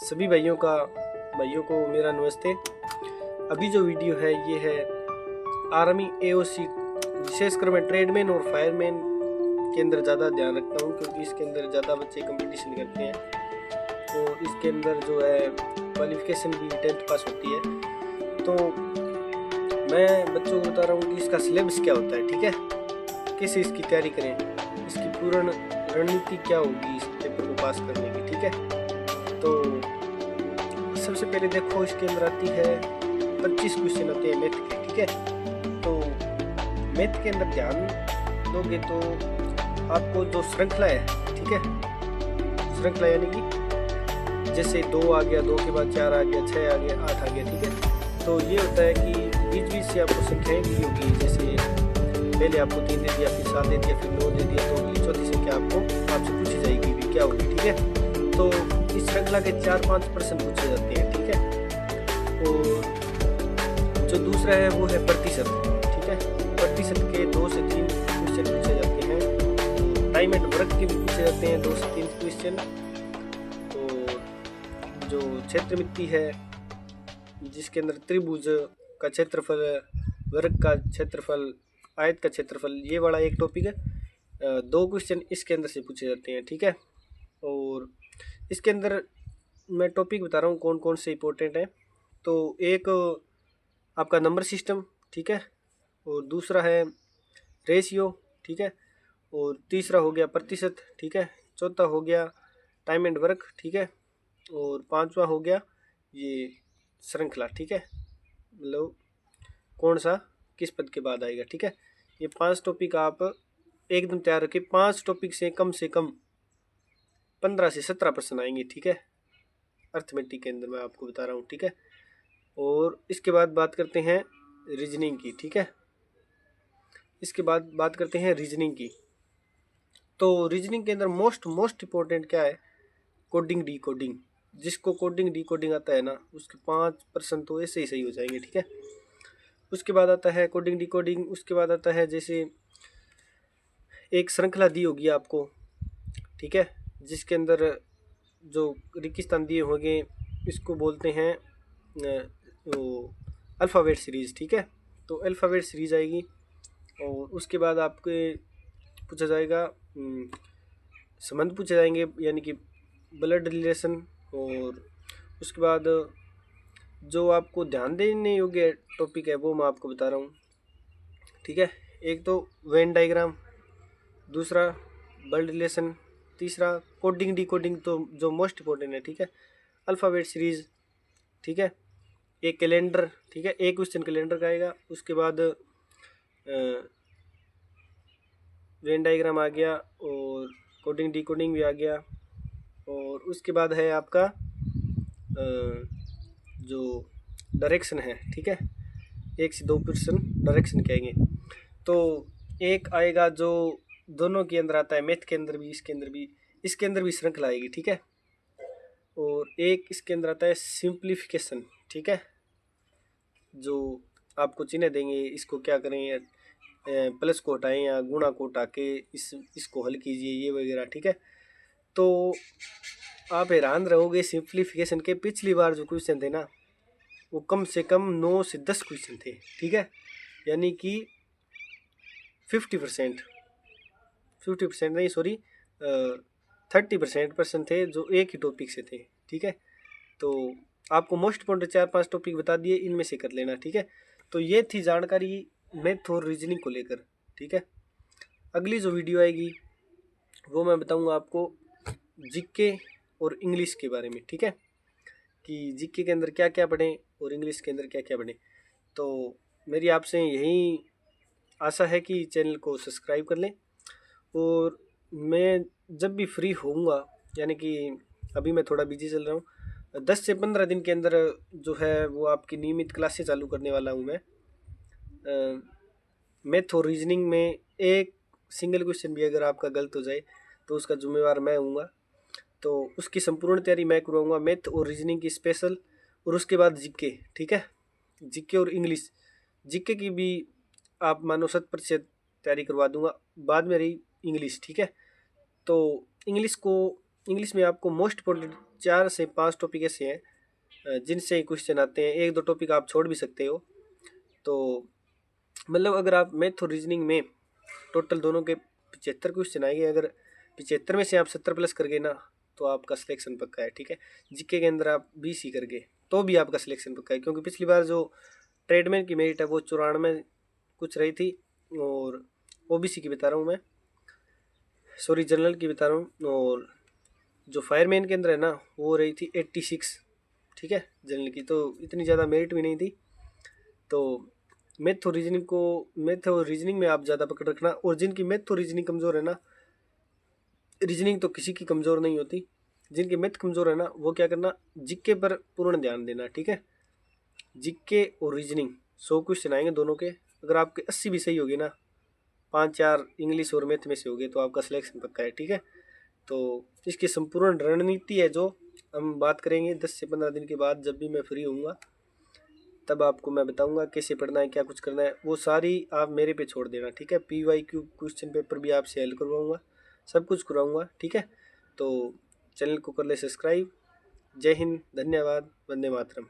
सभी भाइयों को मेरा नमस्ते। अभी जो वीडियो है ये है आर्मी एओसी, विशेषकर मैं ट्रेडमैन और फायरमैन के अंदर ज़्यादा ध्यान रखता हूँ क्योंकि इसके अंदर ज़्यादा बच्चे कंपटीशन करते हैं। तो इसके अंदर जो है क्वालिफिकेशन भी 10th पास होती है। तो मैं बच्चों को बता रहा हूँ कि इसका सिलेबस क्या होता है, ठीक है, कैसे इसकी तैयारी करें, इसकी पूर्ण रणनीति क्या होगी इस पेपर को पास करने की, ठीक है। तो सबसे पहले देखो इसके अंदर आती है 25 क्वेश्चन आते हैं मैथ के, ठीक है। तो मैथ के अंदर ध्यान दोगे तो आपको जो श्रृंखला है, ठीक है, श्रृंखला यानी कि जैसे 2 आ गया, 2 के बाद 4 आ गया, 6 आ गया, 8 आ गया, ठीक है। तो ये होता है कि बीच बीच से आपको संख्याएं दी होगी, जैसे पहले आपको 3 दे दिया, फिर 7 दे दिया, फिर 9 दे दिया, तो अगली चौथी संख्या आपको आपसे पूछी जाएगी भी क्या होगी, ठीक है। तो इस श्रृंखला के 4-5 प्रश्न पूछे जाते हैं, ठीक है। और जो दूसरा है वो है प्रतिशत, ठीक है। प्रतिशत के 2 से 3 क्वेश्चन पूछे जाते हैं। टाइम एंड वर्क के भी पूछे जाते हैं 2 से 3 क्वेश्चन। और जो क्षेत्रमिति है जिसके अंदर त्रिभुज का क्षेत्रफल, वर्ग का क्षेत्रफल, आयत का क्षेत्रफल, ये वाला एक टॉपिक है। 2 क्वेश्चन इसके अंदर से पूछे जाते हैं, ठीक है। और इसके अंदर मैं टॉपिक बता रहा हूँ कौन कौन से इंपॉर्टेंट हैं। तो एक आपका नंबर सिस्टम, ठीक है, और दूसरा है रेशियो, ठीक है, और तीसरा हो गया प्रतिशत, ठीक है, चौथा हो गया टाइम एंड वर्क, ठीक है, और 5वां हो गया ये श्रृंखला, ठीक है, मतलब कौन सा किस पद के बाद आएगा, ठीक है। ये 5 टॉपिक आप एकदम तैयार रखें। 5 टॉपिक से कम 15 से 17 प्रश्न आएंगे, ठीक है, अर्थमेटिक के अंदर मैं आपको बता रहा हूँ, ठीक है। और इसके बाद बात करते हैं रीजनिंग की, ठीक है। इसके बाद बात करते हैं रीजनिंग की। तो रीजनिंग के अंदर मोस्ट इंपॉर्टेंट क्या है, कोडिंग डी कोडिंग। जिसको कोडिंग डी कोडिंग आता है ना, उसके 5 प्रश्न तो ऐसे ही सही हो जाएंगे, ठीक है। उसके बाद आता है कोडिंग डी कोडिंग। उसके बाद आता है जैसे एक श्रृंखला दी होगी आपको, ठीक है, जिसके अंदर जो रेगिस्तान दिए होंगे इसको बोलते हैं वो अल्फ़ाबेट सीरीज़, ठीक है। तो अल्फ़ाबेट सीरीज़ आएगी। और उसके बाद आपके पूछा जाएगा संबंध पूछे जाएंगे, यानी कि ब्लड रिलेशन। और उसके बाद जो आपको ध्यान देने योग्य टॉपिक है वो मैं आपको बता रहा हूँ, ठीक है। एक तो वेन डायग्राम, दूसरा ब्लड रिलेशन, तीसरा कोडिंग डी कोडिंग, तो जो मोस्ट इंपॉर्टेंट है, ठीक है, अल्फ़ाबेट सीरीज़, ठीक है, एक कैलेंडर, ठीक है, एक क्वेश्चन कैलेंडर का आएगा। उसके बाद वेन डायग्राम आ गया और कोडिंग डी कोडिंग भी आ गया। और उसके बाद है आपका जो डायरेक्शन है, ठीक है, 1 से 2 क्वेश्चन डायरेक्शन के आएंगे। तो एक आएगा जो दोनों के अंदर आता है, मैथ के अंदर भी, इसके अंदर भी श्रृंखला आएगी, ठीक है। और एक इसके अंदर आता है सिंप्लीफिकेशन, ठीक है, जो आपको चिन्ह देंगे, इसको क्या करें, प्लस को हटाएं या गुणा को हटा के इसको हल कीजिए, ये वगैरह, ठीक है। तो आप हैरान रहोगे, सिंप्लीफिकेशन के पिछली बार जो क्वेश्चन थे ना वो कम से कम 9 से 10 क्वेश्चन थे, ठीक है, यानी कि 50% नहीं, सॉरी, 30% प्रश्न थे जो एक ही टॉपिक से थे, ठीक है। तो आपको मोस्ट इंपॉर्टेंट 4-5 टॉपिक बता दिए, इनमें से कर लेना, ठीक है। तो ये थी जानकारी मैथ और रीजनिंग को लेकर, ठीक है। अगली जो वीडियो आएगी वो मैं बताऊंगा आपको जीके और इंग्लिश के बारे में, ठीक है, कि जीके के अंदर क्या क्या पढ़ें और इंग्लिश के अंदर क्या क्या पढ़ें। तो मेरी आपसे यही आशा है कि चैनल को सब्सक्राइब कर लें। और मैं जब भी फ्री होऊंगा, यानी कि अभी मैं थोड़ा बिजी चल रहा हूँ, 10 से 15 दिन के अंदर जो है वो आपकी नियमित क्लासें चालू करने वाला हूँ मैं। मैथ और रीजनिंग में एक सिंगल क्वेश्चन भी अगर आपका गलत हो जाए तो उसका जिम्मेवार मैं हूँगा। तो उसकी संपूर्ण तैयारी मैं करवाऊँगा, मैथ और रीजनिंग की स्पेशल। और उसके बाद जीके, ठीक है, जीके और इंग्लिश। जीके की भी आप मानो 100% तैयारी करवा दूंगा, बाद में रही इंग्लिश, ठीक है। तो इंग्लिश को इंग्लिश में आपको मोस्ट इम्पोर्टेंट 4 से 5 टॉपिक ऐसे हैं जिनसे क्वेश्चन आते हैं। 1-2 टॉपिक आप छोड़ भी सकते हो। तो मतलब अगर आप मैथ और रीजनिंग में टोटल दोनों के 75 क्वेश्चन आएंगे, अगर 75 में से आप 70 प्लस कर गए ना तो आपका सिलेक्शन पक्का है, ठीक है। जीके के अंदर आप 20 ही कर गए तो भी आपका सिलेक्शन पक्का है, क्योंकि पिछली बार जो ट्रेडमैन की मेरिट है वो 94 कुछ रही थी, और ओबीसी की बता रहा हूँ मैं, सॉरी जनरल की बता रहा हूँ, और जो फायरमैन के अंदर है ना वो रही थी 86, ठीक है, जनरल की, तो इतनी ज़्यादा मेरिट भी नहीं थी। तो मैथ और रीजनिंग में आप ज़्यादा पकड़ रखना, और जिनकी मैथ और रीजनिंग कमज़ोर है ना, रीजनिंग तो किसी की कमज़ोर नहीं होती, जिनकी मैथ कमज़ोर है ना वो क्या करना, जीके पर पूर्ण ध्यान देना, ठीक है। जीके और रीजनिंग 100 क्वेश्चन आएंगे दोनों के, अगर आपके 80 भी सही होगी ना, 5-4 इंग्लिश और मैथ में से होगे तो आपका सिलेक्शन पक्का है, ठीक है। तो इसकी संपूर्ण रणनीति है जो हम बात करेंगे 10 से 15 दिन के बाद, जब भी मैं फ्री होऊंगा तब आपको मैं बताऊंगा कैसे पढ़ना है, क्या कुछ करना है, वो सारी आप मेरे पे छोड़ देना, ठीक है। PYQ क्वेश्चन पेपर भी आपसे हल करवाऊंगा, सब कुछ करवाऊंगा, ठीक है। तो चैनल को कर ले सब्सक्राइब। जय हिंद, धन्यवाद, वंदे मातरम।